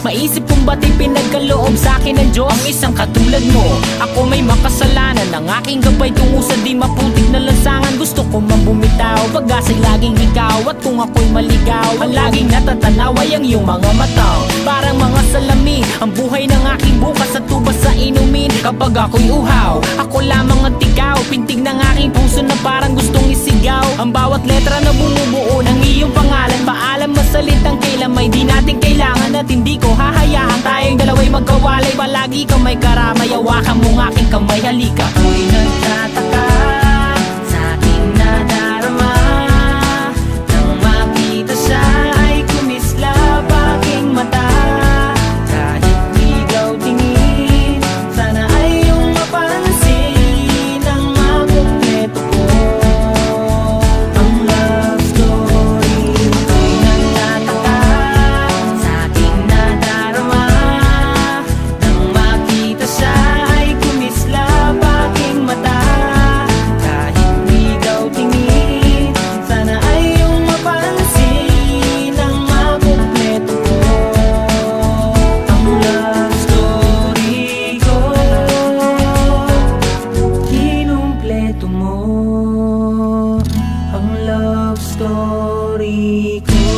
Maisip kong ba't pinagkaloob sa'kin ng Diyos ang isang katulad mo. Ako may makasalanan, ang aking gabay tungo sa di maputik na lansangan. Gusto ko man bumitaw, pag-asa'y laging ikaw. At kung ako'y maligaw, ang laging natatanaw ay ang iyong mga mata. Parang mga salamin, ang buhay ng aking bukas at tubas sa inumin. Kapag ako'y uhaw, ako lamang at ikaw. Pintig ng aking puso na parang gustong isigaw. Ang bawat letra na bumubuo ng iyong pangalan. Paalam na salitang kailan may di natin kailangan. At hindi ko hahayaan tayong dalawa'y magkawalay. Palagi ka may karamay, hawakan mong aking kamay, halika. Ako'y nagtataka sa aking nadarama, nang makita siya ay kumislap aking mata. Kahit di daw tingin, sana ay iyong mapansin ang makumpleto ko. Ang love story. Ako'y nagtataka sa aking nadarama, nang makita siya ay kumislap aking mata. Kahit di daw tingin, sana ay iyong mapansin ang makumpleto ko. Ang love story ko, kinumpleto mo. Ang love story ko.